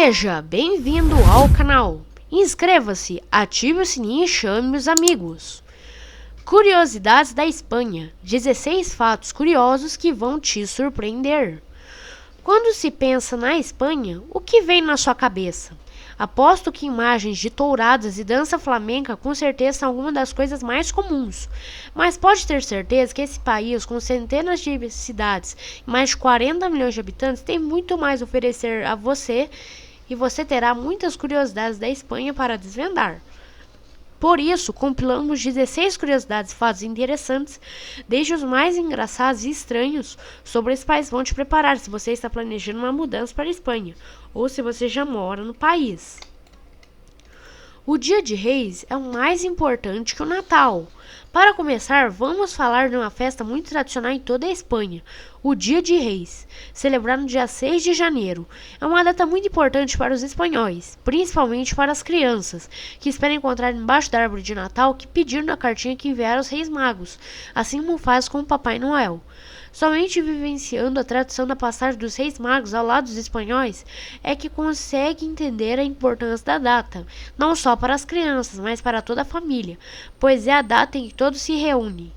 Seja bem-vindo ao canal. Inscreva-se, ative o sininho e chame os amigos. Curiosidades da Espanha. 16 fatos curiosos que vão te surpreender. Quando se pensa na Espanha, o que vem na sua cabeça? Aposto que imagens de touradas e dança flamenca com certeza são algumas das coisas mais comuns. Mas pode ter certeza que esse país, com centenas de cidades e mais de 40 milhões de habitantes, tem muito mais a oferecer a você e você terá muitas curiosidades da Espanha para desvendar. Por isso, compilamos 16 curiosidades e fatos interessantes, desde os mais engraçados e estranhos, sobre esse país. Vão te preparar se você está planejando uma mudança para a Espanha, ou se você já mora no país. O Dia de Reis é o mais importante que o Natal. Para começar, vamos falar de uma festa muito tradicional em toda a Espanha, o Dia de Reis, celebrado no dia 6 de janeiro. É uma data muito importante para os espanhóis, principalmente para as crianças, que esperam encontrar embaixo da árvore de Natal que pediram na cartinha que enviaram aos Reis Magos, assim como faz com o Papai Noel. Somente vivenciando a tradição da passagem dos Reis Magos ao lado dos espanhóis é que consegue entender a importância da data, não só para as crianças, mas para toda a família, pois é a data em que todos se reúnem.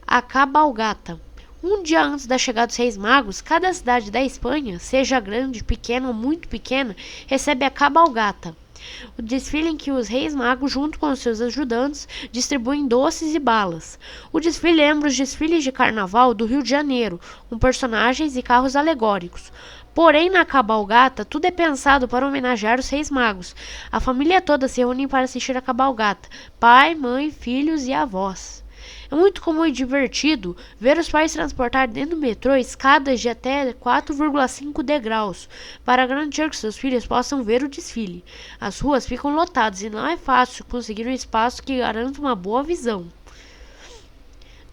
A cabalgata. Um dia antes da chegada dos Reis Magos, cada cidade da Espanha, seja grande, pequena ou muito pequena, recebe a cabalgata, o desfile em que os Reis Magos, junto com seus ajudantes, distribuem doces e balas. O desfile lembra os desfiles de carnaval do Rio de Janeiro, com personagens e carros alegóricos. Porém, na cabalgata, tudo é pensado para homenagear os Reis Magos. A família toda se reúne para assistir a cabalgata: pai, mãe, filhos e avós. É muito comum e divertido ver os pais transportar dentro do metrô escadas de até 4,5 degraus para garantir que seus filhos possam ver o desfile. As ruas ficam lotadas e não é fácil conseguir um espaço que garanta uma boa visão.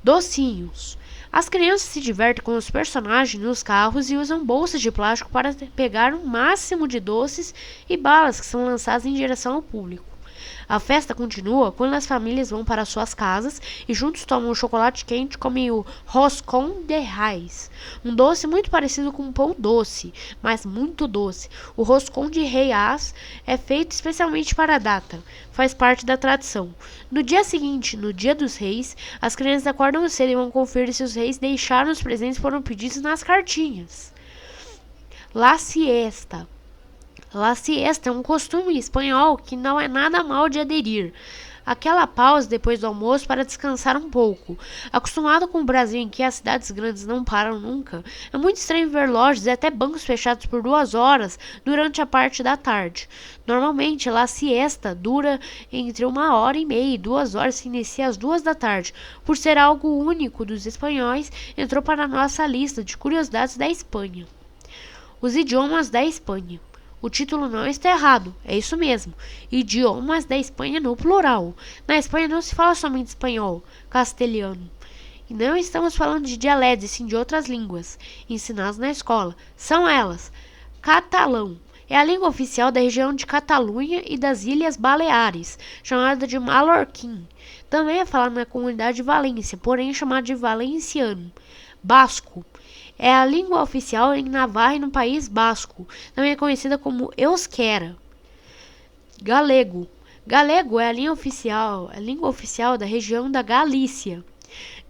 Docinhos. As crianças se divertem com os personagens nos carros e usam bolsas de plástico para pegar o máximo de doces e balas que são lançadas em direção ao público. A festa continua quando as famílias vão para suas casas e juntos tomam um chocolate quente e comem o roscón de Reis, um doce muito parecido com um pão doce, mas muito doce. O roscón de Reis é feito especialmente para a data, faz parte da tradição. No dia seguinte, no Dia dos Reis, as crianças acordam cedo e vão conferir se os reis deixaram os presentes que foram pedidos nas cartinhas. La siesta. La siesta é um costume espanhol que não é nada mal de aderir. Aquela pausa depois do almoço para descansar um pouco. Acostumado com o Brasil em que as cidades grandes não param nunca, é muito estranho ver lojas e até bancos fechados por 2 horas durante a parte da tarde. Normalmente, la siesta dura entre 1h30 e 2 horas, se inicia às 2 da tarde. Por ser algo único dos espanhóis, entrou para a nossa lista de curiosidades da Espanha. Os idiomas da Espanha. O título não está errado, é isso mesmo. Idiomas da Espanha no plural. Na Espanha não se fala somente espanhol, castelhano. E não estamos falando de dialetos, e sim de outras línguas, ensinadas na escola. São elas: catalão. É a língua oficial da região de Catalunha e das Ilhas Baleares, chamada de Mallorquín. Também é falado na comunidade de Valência, porém chamado de valenciano. Basco. É a língua oficial em Navarra e no País Basco. Também é conhecida como euskera. Galego. Galego é a língua oficial da região da Galícia.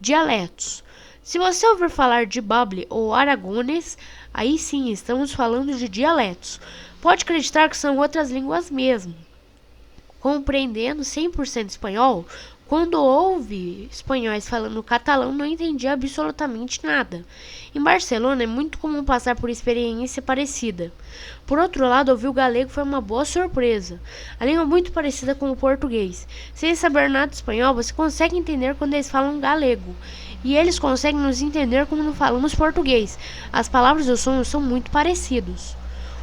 Dialetos. Se você ouvir falar de bable ou aragonês, aí sim estamos falando de dialetos. Pode acreditar que são outras línguas mesmo. Compreendendo 100% espanhol, quando ouve espanhóis falando catalão, não entendi absolutamente nada. Em Barcelona é muito comum passar por experiência parecida. Por outro lado, ouvir o galego foi uma boa surpresa. A língua é muito parecida com o português. Sem saber nada de espanhol, você consegue entender quando eles falam galego. E eles conseguem nos entender quando falamos português. As palavras e os sons são muito parecidos.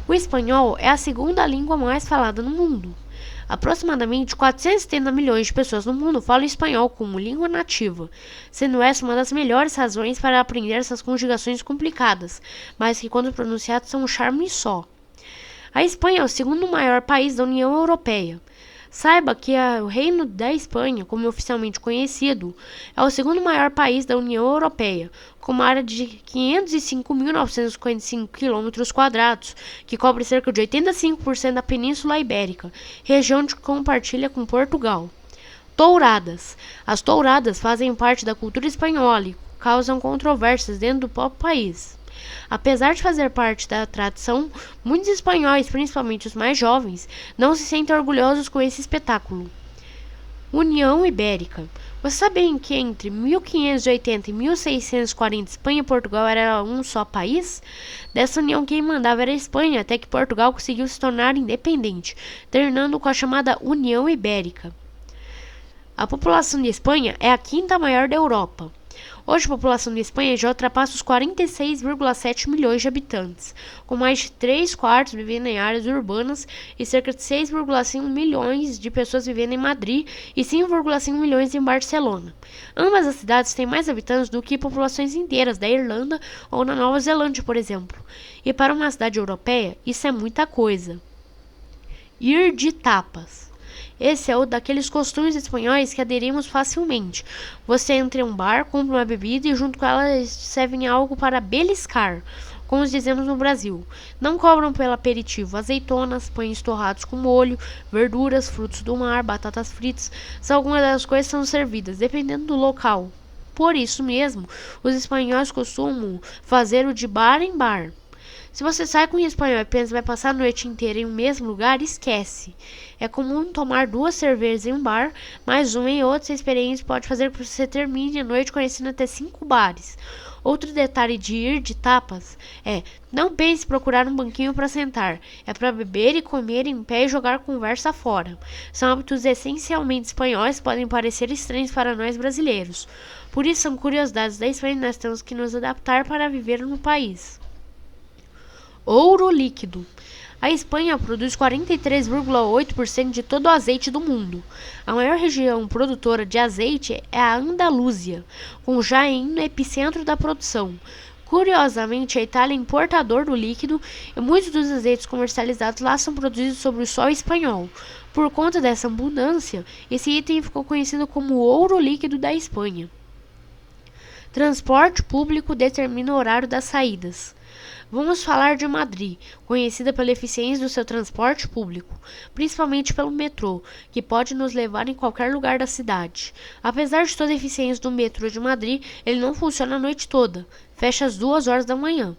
O espanhol é a segunda língua mais falada no mundo. Aproximadamente 470 milhões de pessoas no mundo falam espanhol como língua nativa, sendo essa uma das melhores razões para aprender essas conjugações complicadas, mas que quando pronunciadas são um charme só. A Espanha é o segundo maior país da União Europeia. Saiba que o Reino da Espanha, como é oficialmente conhecido, é o segundo maior país da União Europeia, com uma área de 505.955 km², que cobre cerca de 85% da Península Ibérica, região que compartilha com Portugal. Touradas. As touradas fazem parte da cultura espanhola e causam controvérsias dentro do próprio país. Apesar de fazer parte da tradição, muitos espanhóis, principalmente os mais jovens, não se sentem orgulhosos com esse espetáculo. União Ibérica. Você sabia que entre 1580 e 1640 Espanha e Portugal eram um só país? Dessa união quem mandava era a Espanha, até que Portugal conseguiu se tornar independente, terminando com a chamada União Ibérica. A população de Espanha é a quinta maior da Europa. Hoje a população de Espanha já ultrapassa os 46,7 milhões de habitantes, com mais de 3/4 vivendo em áreas urbanas e cerca de 6,5 milhões de pessoas vivendo em Madrid e 5,5 milhões em Barcelona. Ambas as cidades têm mais habitantes do que populações inteiras da Irlanda ou na Nova Zelândia, por exemplo. E para uma cidade europeia, isso é muita coisa. Ir de tapas. Esse é o daqueles costumes espanhóis que aderimos facilmente. Você entra em um bar, compra uma bebida e junto com ela servem algo para beliscar, como dizemos no Brasil. Não cobram pelo aperitivo azeitonas, pães torrados com molho, verduras, frutos do mar, batatas fritas. São algumas das coisas que são servidas, dependendo do local. Por isso mesmo, os espanhóis costumam fazer o de bar em bar. Se você sai com um espanhol e pensa que vai passar a noite inteira em um mesmo lugar, esquece. É comum tomar 2 cervejas em um bar, mas uma em outra experiência pode fazer com que você termine a noite conhecendo até 5 bares. Outro detalhe de ir de tapas é, não pense em procurar um banquinho para sentar. É para beber e comer em pé e jogar conversa fora. São hábitos essencialmente espanhóis que podem parecer estranhos para nós brasileiros. Por isso são curiosidades da Espanha e nós temos que nos adaptar para viver no país. Ouro líquido. A Espanha produz 43,8% de todo o azeite do mundo. A maior região produtora de azeite é a Andaluzia, com Jaén no epicentro da produção. Curiosamente, a Itália é importador do líquido e muitos dos azeites comercializados lá são produzidos sobre o solo espanhol. Por conta dessa abundância, esse item ficou conhecido como o ouro líquido da Espanha. Transporte público determina o horário das saídas. Vamos falar de Madrid, conhecida pela eficiência do seu transporte público, principalmente pelo metrô, que pode nos levar em qualquer lugar da cidade. Apesar de toda a eficiência do metrô de Madrid, ele não funciona a noite toda, fecha às 2 horas da manhã.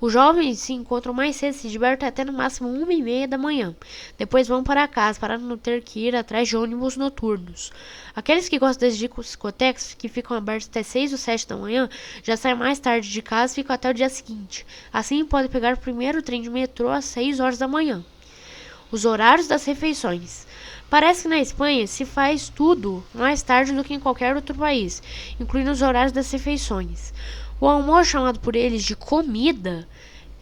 Os jovens se encontram mais cedo e se divertem até no máximo 1h30 da manhã. Depois vão para casa para não ter que ir atrás de ônibus noturnos. Aqueles que gostam das discotecas, que ficam abertas até 6 ou 7 da manhã, já saem mais tarde de casa e ficam até o dia seguinte. Assim, podem pegar o primeiro trem de metrô às 6 horas da manhã. Os horários das refeições. Parece que na Espanha se faz tudo mais tarde do que em qualquer outro país, incluindo os horários das refeições. O almoço, chamado por eles de comida,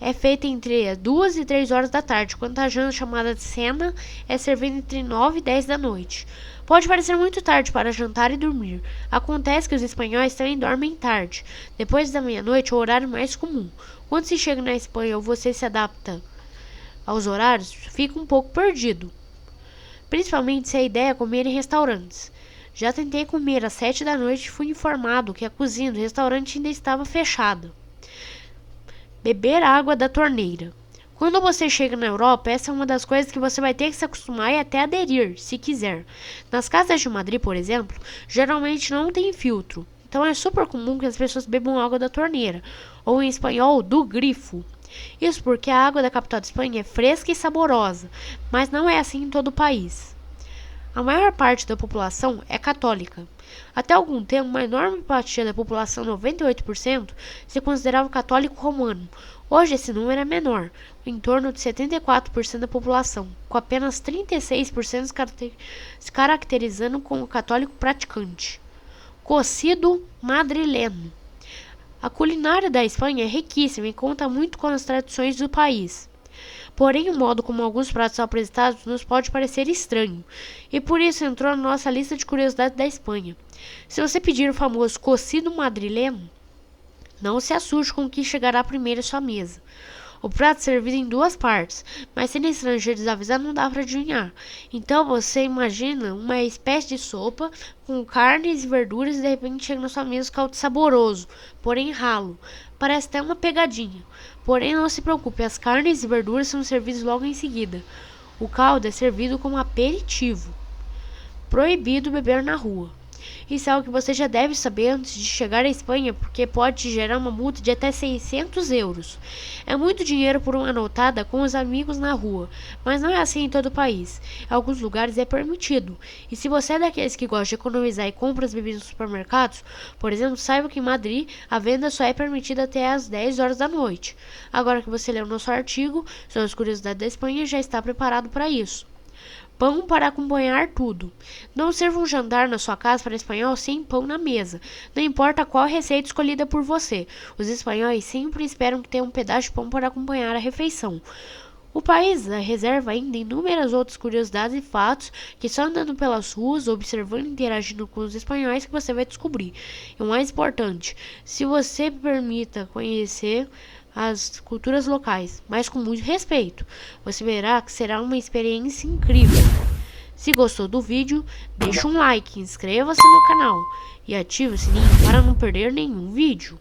é feito entre as 2 e 3 horas da tarde, enquanto a janta, chamada de cena, é servida entre 9 e 10 da noite. Pode parecer muito tarde para jantar e dormir. Acontece que os espanhóis também dormem tarde. Depois da meia-noite é o horário mais comum. Quando se chega na Espanha ou você se adapta aos horários, fica um pouco perdido. Principalmente se a ideia é comer em restaurantes. Já tentei comer às 7 da noite e fui informado que a cozinha do restaurante ainda estava fechada. Beber água da torneira. Quando você chega na Europa, essa é uma das coisas que você vai ter que se acostumar e até aderir, se quiser. Nas casas de Madrid, por exemplo, geralmente não tem filtro. Então é super comum que as pessoas bebam água da torneira, ou em espanhol, do grifo. Isso porque a água da capital da Espanha é fresca e saborosa, mas não é assim em todo o país. A maior parte da população é católica. Até algum tempo, uma enorme fatia da população, 98%, se considerava católico romano. Hoje esse número é menor, em torno de 74% da população, com apenas 36% se caracterizando como católico praticante. Cocido madrileno. A culinária da Espanha é riquíssima e conta muito com as tradições do país. Porém, o modo como alguns pratos são apresentados nos pode parecer estranho, e por isso entrou na nossa lista de curiosidades da Espanha. Se você pedir o famoso cocido madrileno, não se assuste com o que chegará primeiro à sua mesa. O prato é servido em duas partes, mas sendo estrangeiro desavisado não dá para adivinhar. Então você imagina uma espécie de sopa com carnes e verduras e de repente chega na sua mesa caldo saboroso, porém ralo. Parece até uma pegadinha. Porém não se preocupe, as carnes e verduras são servidas logo em seguida. O caldo é servido como aperitivo. Proibido beber na rua. Isso é algo que você já deve saber antes de chegar à Espanha, porque pode gerar uma multa de até 600 euros. É muito dinheiro por uma notada com os amigos na rua, mas não é assim em todo o país. Em alguns lugares é permitido. E se você é daqueles que gosta de economizar e compra as bebidas nos supermercados, por exemplo, saiba que em Madrid a venda só é permitida até às 10 horas da noite. Agora que você leu nosso artigo sobre as curiosidades da Espanha, já está preparado para isso. Pão para acompanhar tudo. Não sirva um jantar na sua casa para espanhol sem pão na mesa. Não importa qual receita escolhida por você. Os espanhóis sempre esperam que tenha um pedaço de pão para acompanhar a refeição. O país reserva ainda inúmeras outras curiosidades e fatos que só andando pelas ruas, observando e interagindo com os espanhóis que você vai descobrir. E o mais importante, se você permita conhecer as culturas locais, mas com muito respeito, você verá que será uma experiência incrível. Se gostou do vídeo, deixe um like, inscreva-se no canal e ative o sininho para não perder nenhum vídeo.